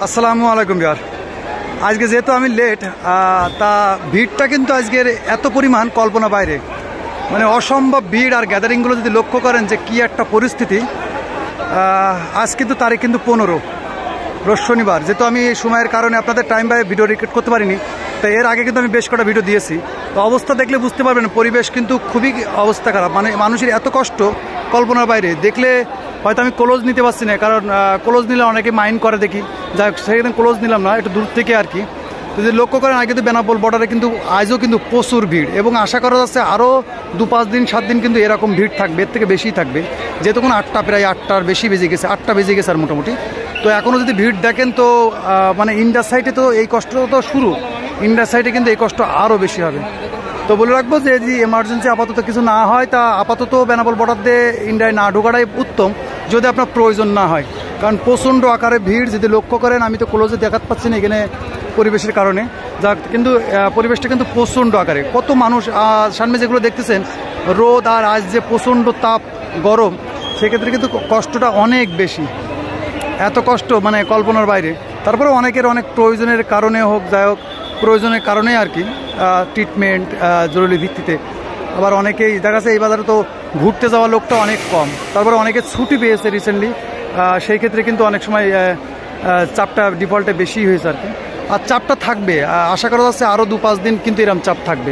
আসসালামু আলাইকুম বিহার। আজকে যেহেতু আমি লেট, তা ভিড়টা কিন্তু আজকের এত পরিমাণ কল্পনা বাইরে, মানে অসম্ভব ভিড়। আর গ্যাদারিংগুলো যদি লক্ষ্য করেন যে কি একটা পরিস্থিতি। আজ কিন্তু তারিখ কিন্তু 15 রোজ শনিবার। যেহেতু আমি এই সময়ের কারণে আপনাদের টাইম বাই ভিডিও রেকর্ড করতে পারিনি, তো এর আগে কিন্তু আমি বেশ কটা ভিডিও দিয়েছি। তো অবস্থা দেখলে বুঝতে পারবেন পরিবেশ কিন্তু খুবই অবস্থা খারাপ, মানে মানুষের এত কষ্ট কল্পনার বাইরে। দেখলে হয়তো আমি ক্লোজ নিতে পারছি না, কারণ ক্লোজ নিলে অনেকে মাইন্ড করে দেখি, যাই হোক সেখানে ক্লোজ নিলাম না, একটু দূর থেকে আর কি। তো যদি লক্ষ্য করেন আগে কিন্তু বেনাপোল বর্ডারে কিন্তু আজও কিন্তু প্রচুর ভিড়, এবং আশা করা যাচ্ছে আরও 2-5 দিন 7 দিন কিন্তু এরকম ভিড় থাকবে, এর থেকে বেশিই থাকবে। যেহেতু কোনো 8টা প্রায় 8টার বেশি বেজে গেছে, 8টা বেজে গেছে আর মোটামুটি। তো এখনও যদি ভিড় দেখেন তো মানে ইন্ডিয়ার সাইডে তো এই কষ্ট তো শুরু, ইন্ডিয়ার সাইডে কিন্তু এই কষ্ট আরও বেশি হবে। তো বলে রাখবো যে যদি এমার্জেন্সি আপাতত কিছু না হয়, তা আপাতত বেনাপোল বর্ডার দিয়ে ইন্ডিয়ায় না ঢোকাটাই উত্তম, যদি আপনার প্রয়োজন না হয়। কারণ প্রচণ্ড আকারে ভিড় যদি লক্ষ্য করেন, আমি তো ক্লোজে দেখাতে পাচ্ছি না এখানে পরিবেশের কারণে, যা কিন্তু পরিবেশটা কিন্তু প্রচণ্ড আকারে। কত মানুষ সামনে যেগুলো দেখতেছেন, রোদ আর আজ যে প্রচণ্ড তাপ গরম, সেক্ষেত্রে কিন্তু কষ্টটা অনেক বেশি। এত কষ্ট মানে কল্পনার বাইরে। তারপরে অনেকের অনেক প্রয়োজনের কারণে হোক, যাই হোক প্রয়োজনের কারণে আর কি ট্রিটমেন্ট জরুরি ভিত্তিতে। আবার অনেকেই দেখা যাচ্ছে এই বাজারে তো ঘুরতে যাওয়া লোকটা অনেক কম, তারপরে অনেকে ছুটি পেয়েছে রিসেন্টলি, সেই ক্ষেত্রে কিন্তু অনেক সময় চাপটা ডিফল্টে বেশি হয়েছে আর কি। আর চাপটা থাকবে, আশা করা যাচ্ছে আরও 2-5 দিন কিন্তু এরকম চাপ থাকবে।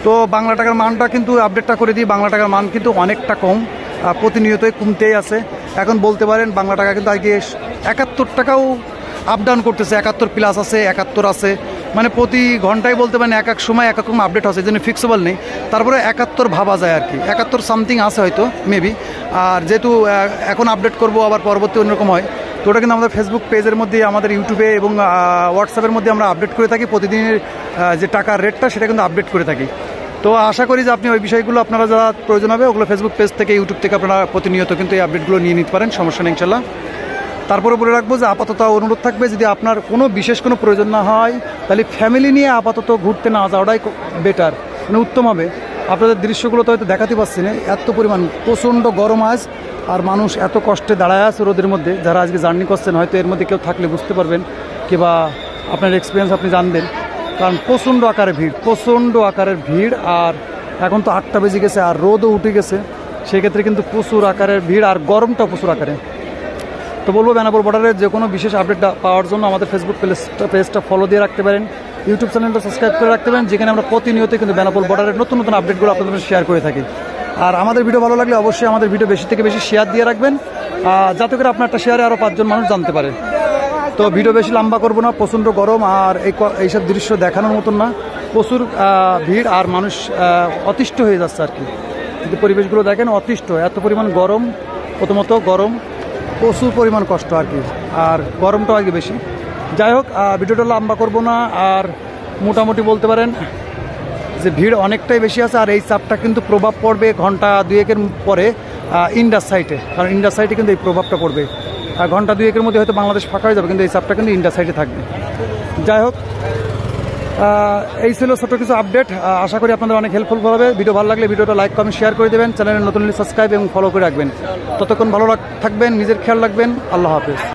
তো বাংলা টাকার মানটা কিন্তু আপডেটটা করে দিই, বাংলা টাকার মান কিন্তু অনেকটা কম, প্রতিনিয়তই কমতেই আছে। এখন বলতে পারেন বাংলা টাকা কিন্তু আগে 71 টাকাও আপ ডাউন করতেছে, 71 প্লাস আছে, 71 আছে, মানে প্রতি ঘন্টায় বলতে পারেন এক এক সময় এক এক রকম আপডেট আছে, এই জন্য ফিক্সেবল নেই। তারপরে 71 ভাবা যায় আর কি, 71 সামথিং আছে হয়তো মেবি। আর যেহেতু এখন আপডেট করব আবার পরবর্তী অন্যরকম হয়, তো ওটা কিন্তু আমাদের ফেসবুক পেজের মধ্যে, আমাদের ইউটিউবে এবং হোয়াটসঅ্যাপের মধ্যে আমরা আপডেট করে থাকি। প্রতিদিনের যে টাকার রেটটা সেটা কিন্তু আপডেট করে থাকি। তো আশা করি যে আপনি ওই বিষয়গুলো আপনারা যারা প্রয়োজন হবে ওগুলো ফেসবুক পেজ থেকে, ইউটিউব থেকে আপনারা প্রতিনিয়ত কিন্তু এই আপডেটগুলো নিয়ে নিতে পারেন, সমস্যা নেই ইনশাল্লাহ। তারপরে বলে রাখবো যে আপাতত অনুরোধ থাকবে, যদি আপনার কোনো বিশেষ কোনো প্রয়োজন না হয়, তাহলে ফ্যামিলি নিয়ে আপাতত ঘুরতে না যাওয়াটাই বেটার, মানে উত্তম হবে। আপনাদের দৃশ্যগুলো তো হয়তো দেখাতে পারছি না, এত পরিমাণ প্রচণ্ড গরম আজ, আর মানুষ এত কষ্টে দাঁড়ায় আছে রোদের মধ্যে। যারা আজকে জার্নি করছেন হয়তো এর মধ্যে কেউ থাকলে বুঝতে পারবেন, কিংবা আপনার এক্সপিরিয়েন্স আপনি জানবেন। কারণ প্রচণ্ড আকারে ভিড়, প্রচণ্ড আকারের ভিড়। আর এখন তো 8টা বেজে গেছে আর রোদও উঠে গেছে, সেক্ষেত্রে কিন্তু প্রচুর আকারের ভিড় আর গরমটা প্রচুর আকারে। তো বলবো বেনাপোল বর্ডারের যে কোনো বিশেষ আপডেট পাওয়ার জন্য আমাদের ফেসবুক পেজটা ফলো দিয়ে রাখতে পারেন, ইউটিউব চ্যানেলটা সাবস্ক্রাইব করে রাখতে পারেন, যেখানে আমরা প্রতিনিয়ত কিন্তু বেনাপোল বর্ডারের নতুন নতুন আপডেটগুলো আপনাদের শেয়ার করে থাকি। আর আমাদের ভিডিও ভালো লাগলে অবশ্যই আমাদের ভিডিও বেশি থেকে বেশি শেয়ার দিয়ে রাখবেন, যাতে করে আপনার একটা শেয়ারে আরও 5 জন মানুষ জানতে পারে। তো ভিডিও বেশি লম্বা করবো না, প্রচণ্ড গরম আর এইসব দৃশ্য দেখানোর মতন না, প্রচুর ভিড় আর মানুষ অতিষ্ঠ হয়ে যাচ্ছে আর কি। যদি পরিবেশগুলো দেখেন অতিষ্ঠ, এত পরিমাণ গরম, প্রথমত গরম, প্রচুর পরিমাণ কষ্ট আর কি, আর গরমটাও আগে বেশি। যাই হোক ভিডিওটা লম্বা করবো না। আর মোটামুটি বলতে পারেন যে ভিড় অনেকটাই বেশি আছে, আর এই চাপটা কিন্তু প্রভাব পড়বে ঘন্টা 2-1-এর পরে ইন্ডিয়ার সাইডে, কারণ ইন্ডিয়ার সাইডে কিন্তু এই প্রভাবটা পড়বে। আর ঘন্টা 2-1-এর মধ্যে হয়তো বাংলাদেশ ফাঁকা হয়ে যাবে, কিন্তু এই চাপটা কিন্তু ইন্ডিয়ার সাইডে থাকবে। যাই হোক এই ছিল ছোট কিছু আপডেট, আশা করি আপনাদের অনেক হেল্পফুল হবে। ভিডিও ভালো লাগলে ভিডিওটা লাইক কমেন্ট শেয়ার করে দেবেন, চ্যানেলে নতুন সাবস্ক্রাইব এবং ফলো করে রাখবেন। ততক্ষণ ভালো থাকবেন, নিজের খেয়াল রাখবেন, আল্লাহ হাফেজ।